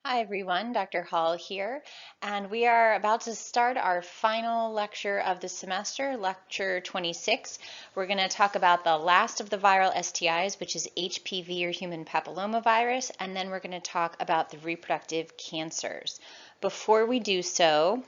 Hi everyone, Dr. Hall here, and we are about to start our final lecture of the semester, lecture 26. We're going to talk about the last of the viral STIs, which is HPV or human papillomavirus, and then we're going to talk about the reproductive cancers. Before we do so,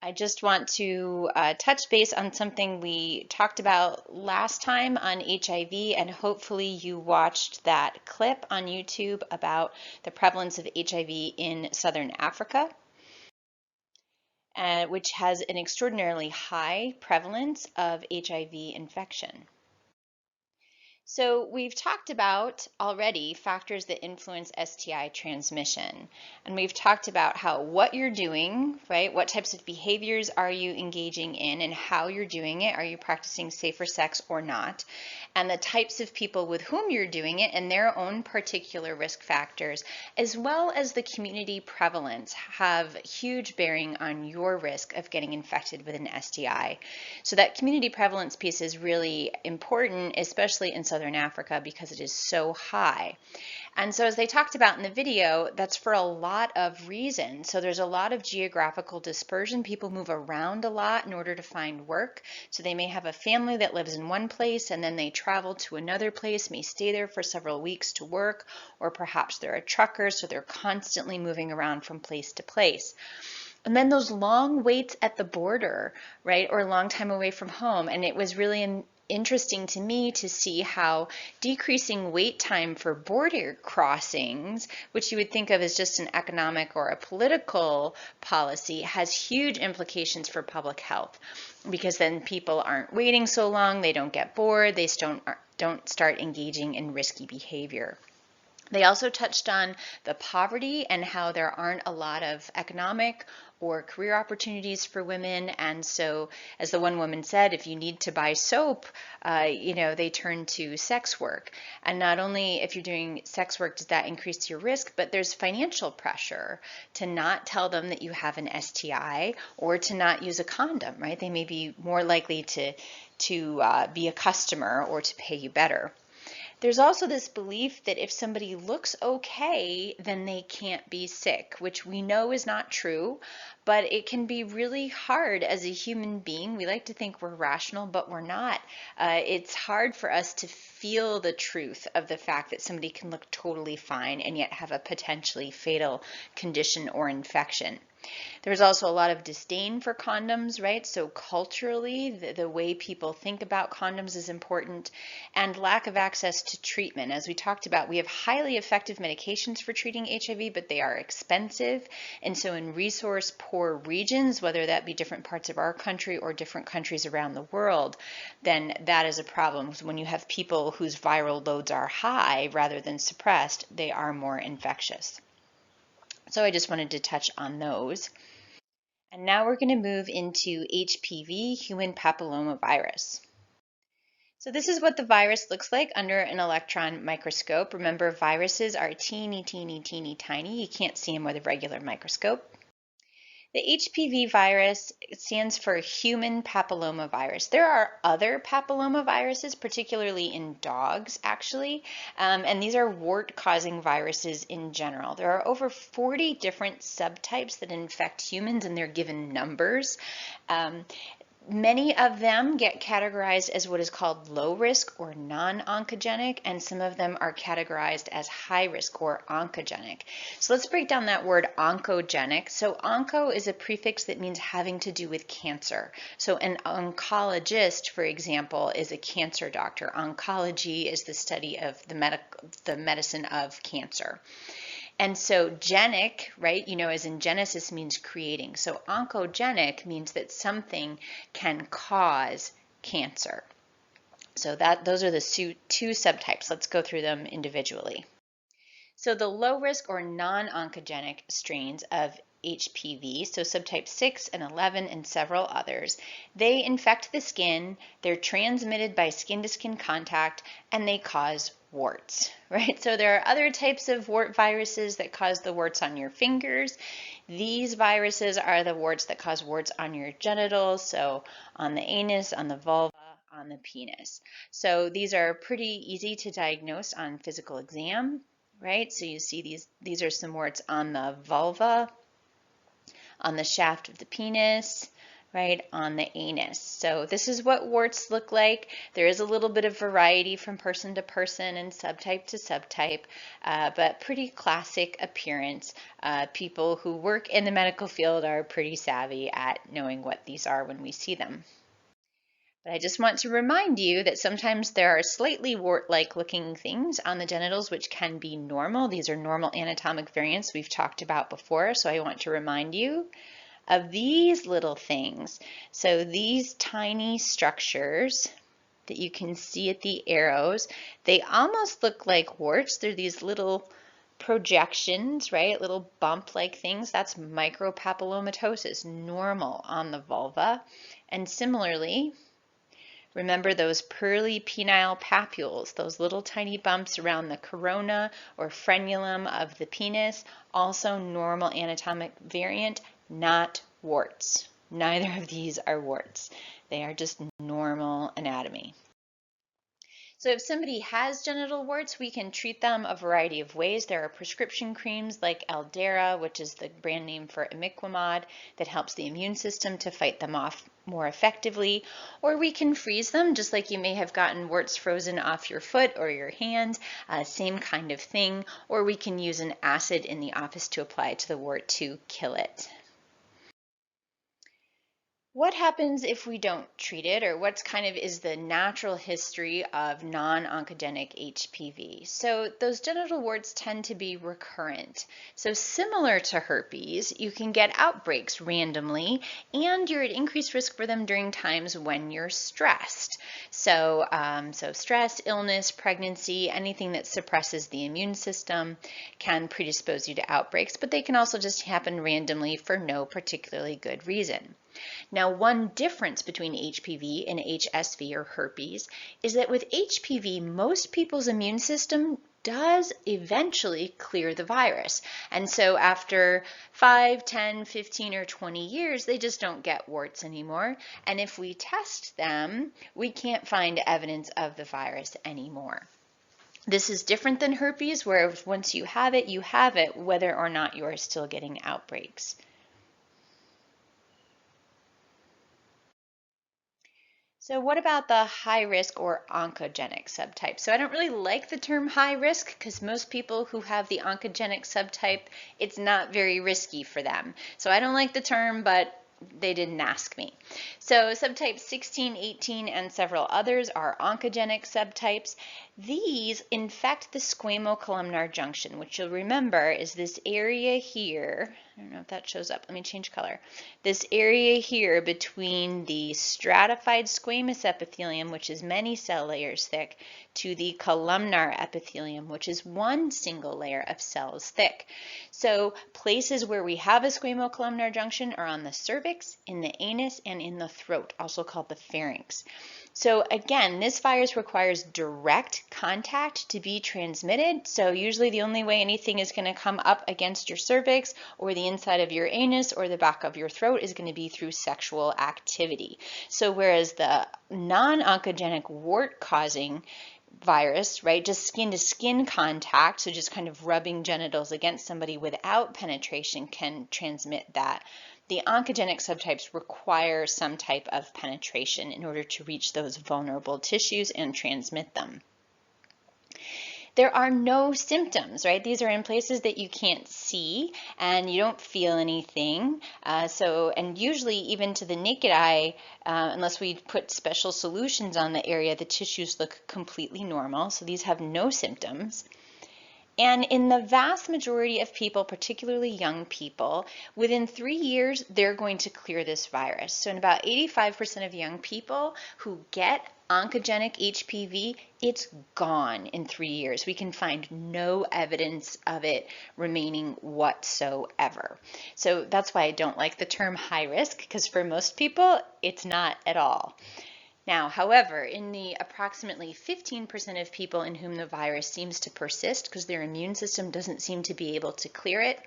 I just want to touch base on something we talked about last time on HIV, and hopefully you watched that clip on YouTube about the prevalence of HIV in Southern Africa, which has an extraordinarily high prevalence of HIV infection. So we've talked about already factors that influence STI transmission. And we've talked about how what you're doing, right? What types of behaviors are you engaging in and how you're doing it? Are you practicing safer sex or not? And the types of people with whom you're doing it and their own particular risk factors, as well as the community prevalence, have huge bearing on your risk of getting infected with an STI. So that community prevalence piece is really important, especially in Southern Africa, because it is so high. And so as they talked about in the video, that's for a lot of reasons. So there's a lot of geographical dispersion. People move around a lot in order to find work. So they may have a family that lives in one place and then they travel to another place, may stay there for several weeks to work, or perhaps they're a trucker, so they're constantly moving around from place to place. And then those long waits at the border, right, or a long time away from home. And it was really interesting to me to see how decreasing wait time for border crossings, which you would think of as just an economic or a political policy, has huge implications for public health, because then people aren't waiting so long, they don't get bored, they don't start engaging in risky behavior. They also touched on the poverty and how there aren't a lot of economic or career opportunities for women. And so, as the one woman said, if you need to buy soap, they turn to sex work. And not only if you're doing sex work does that increase your risk, but there's financial pressure to not tell them that you have an STI or to not use a condom, right? They may be more likely to be a customer or to pay you better. There's also this belief that if somebody looks okay, then they can't be sick, which we know is not true, but it can be really hard as a human being. We like to think we're rational, but we're not. It's hard for us to feel the truth of the fact that somebody can look totally fine and yet have a potentially fatal condition or infection. There's also a lot of disdain for condoms, right? So culturally, the way people think about condoms is important, and lack of access to treatment. As we talked about, we have highly effective medications for treating HIV, but they are expensive. And so in resource poor regions, whether that be different parts of our country or different countries around the world, then that is a problem. When you have people whose viral loads are high rather than suppressed, they are more infectious. So I just wanted to touch on those. And now we're going to move into HPV, human papillomavirus. So this is what the virus looks like under an electron microscope. Remember, viruses are teeny, teeny, teeny, tiny. You can't see them with a regular microscope. The HPV virus stands for human papillomavirus. There are other papillomaviruses, particularly in dogs, actually, and these are wart-causing viruses in general. There are over 40 different subtypes that infect humans, and they're given numbers. Many of them get categorized as what is called low risk or non-oncogenic, and some of them are categorized as high risk or oncogenic. So let's break down that word oncogenic. So onco is a prefix that means having to do with cancer. So an oncologist, for example, is a cancer doctor. Oncology is the study of the medicine of cancer. And so genic, right, as in Genesis means creating. So oncogenic means that something can cause cancer. So those are the two subtypes. Let's go through them individually. So the low risk or non-oncogenic strains of HPV, so subtype 6 and 11 and several others, they infect the skin, they're transmitted by skin-to-skin contact, and they cause warts, right? So there are other types of wart viruses that cause the warts on your fingers. These viruses are the warts that cause warts on your genitals, so on the anus, on the vulva, on the penis. So these are pretty easy to diagnose on physical exam, right? So you see these are some warts on the vulva, on the shaft of the penis, right, on the anus. So this is what warts look like. There is a little bit of variety from person to person and subtype to subtype, but pretty classic appearance. People who work in the medical field are pretty savvy at knowing what these are when we see them. But I just want to remind you that sometimes there are slightly wart-like looking things on the genitals which can be normal. These are normal anatomic variants we've talked about before, so I want to remind you of these little things. So these tiny structures that you can see at the arrows, they almost look like warts. They're these little projections, right? Little bump-like things. That's micropapillomatosis, normal on the vulva. And similarly, remember those pearly penile papules, those little tiny bumps around the corona or frenulum of the penis, also normal anatomic variant, not warts. Neither of these are warts. They are just normal anatomy. So if somebody has genital warts, we can treat them a variety of ways. There are prescription creams like Aldera, which is the brand name for imiquimod, that helps the immune system to fight them off more effectively. Or we can freeze them, just like you may have gotten warts frozen off your foot or your hand, same kind of thing. Or we can use an acid in the office to apply to the wart to kill it. What happens if we don't treat it, or what's kind of is the natural history of non-oncogenic HPV? So those genital warts tend to be recurrent. So similar to herpes, you can get outbreaks randomly, and you're at increased risk for them during times when you're stressed. So stress, illness, pregnancy, anything that suppresses the immune system can predispose you to outbreaks, but they can also just happen randomly for no particularly good reason. Now, one difference between HPV and HSV or herpes is that with HPV, most people's immune system does eventually clear the virus. And so after 5, 10, 15, or 20 years, they just don't get warts anymore. And if we test them, we can't find evidence of the virus anymore. This is different than herpes, where once you have it, whether or not you are still getting outbreaks. So what about the high risk or oncogenic subtype? So I don't really like the term high risk because most people who have the oncogenic subtype, it's not very risky for them. So I don't like the term, but they didn't ask me. So subtypes 16, 18, and several others are oncogenic subtypes. These infect the squamocolumnar junction, which you'll remember is this area here. I don't know if that shows up. Let me change color. This area here between the stratified squamous epithelium, which is many cell layers thick, to the columnar epithelium, which is one single layer of cells thick. So places where we have a squamocolumnar junction are on the cervix, in the anus, and in the throat, also called the pharynx. So again, this virus requires direct contact to be transmitted. So usually the only way anything is going to come up against your cervix or the inside of your anus or the back of your throat is going to be through sexual activity. So whereas the non-oncogenic wart-causing virus, right, just skin-to-skin contact, so just kind of rubbing genitals against somebody without penetration can transmit that. The oncogenic subtypes require some type of penetration in order to reach those vulnerable tissues and transmit them. There are no symptoms, right? These are in places that you can't see and you don't feel anything. And usually even to the naked eye, unless we put special solutions on the area, the tissues look completely normal. So these have no symptoms. And in the vast majority of people, particularly young people, within 3 years, they're going to clear this virus. So in about 85% of young people who get oncogenic HPV, it's gone in 3 years. We can find no evidence of it remaining whatsoever. So that's why I don't like the term high risk, because for most people, it's not at all. Now, however, in the approximately 15% of people in whom the virus seems to persist because their immune system doesn't seem to be able to clear it,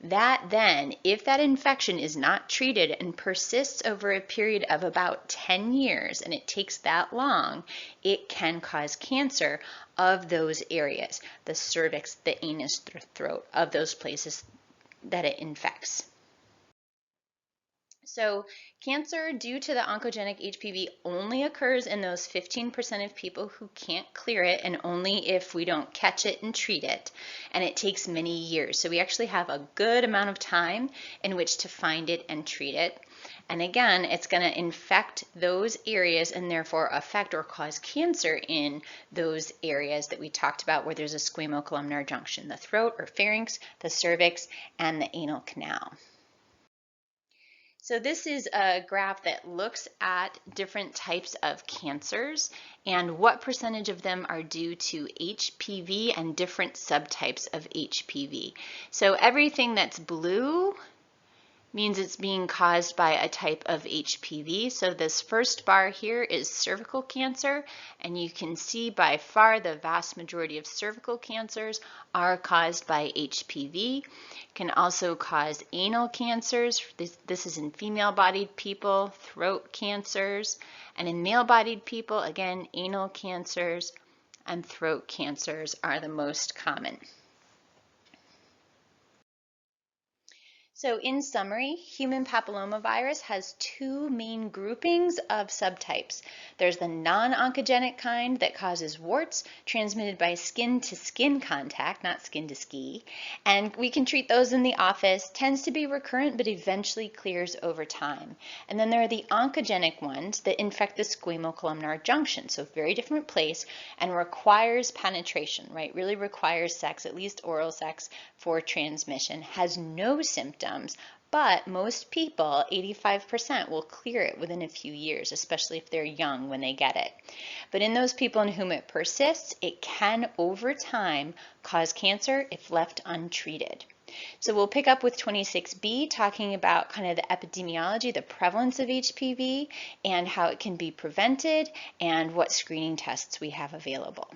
That then, if that infection is not treated and persists over a period of about 10 years, and it takes that long, it can cause cancer of those areas, the cervix, the anus, the throat, of those places that it infects. So cancer due to the oncogenic HPV only occurs in those 15% of people who can't clear it, and only if we don't catch it and treat it. And it takes many years. So we actually have a good amount of time in which to find it and treat it. And again, it's going to infect those areas and therefore affect or cause cancer in those areas that we talked about where there's a squamocolumnar junction, the throat or pharynx, the cervix, and the anal canal. So this is a graph that looks at different types of cancers and what percentage of them are due to HPV and different subtypes of HPV. So everything that's blue means it's being caused by a type of HPV. So this first bar here is cervical cancer, and you can see by far the vast majority of cervical cancers are caused by HPV. It can also cause anal cancers. This is in female-bodied people, throat cancers, and in male-bodied people, again, anal cancers and throat cancers are the most common. So in summary, human papillomavirus has two main groupings of subtypes. There's the non-oncogenic kind that causes warts transmitted by skin-to-skin contact, not skin to ski, and we can treat those in the office. Tends to be recurrent but eventually clears over time. And then there are the oncogenic ones that infect the squamocolumnar junction, so very different place, and requires penetration, right? Really requires sex, at least oral sex, for transmission. Has no symptoms, but most people, 85%, will clear it within a few years, especially if they're young when they get it. But in those people in whom it persists, it can over time cause cancer if left untreated. So we'll pick up with 26B, talking about kind of the epidemiology, the prevalence of HPV, and how it can be prevented, and what screening tests we have available.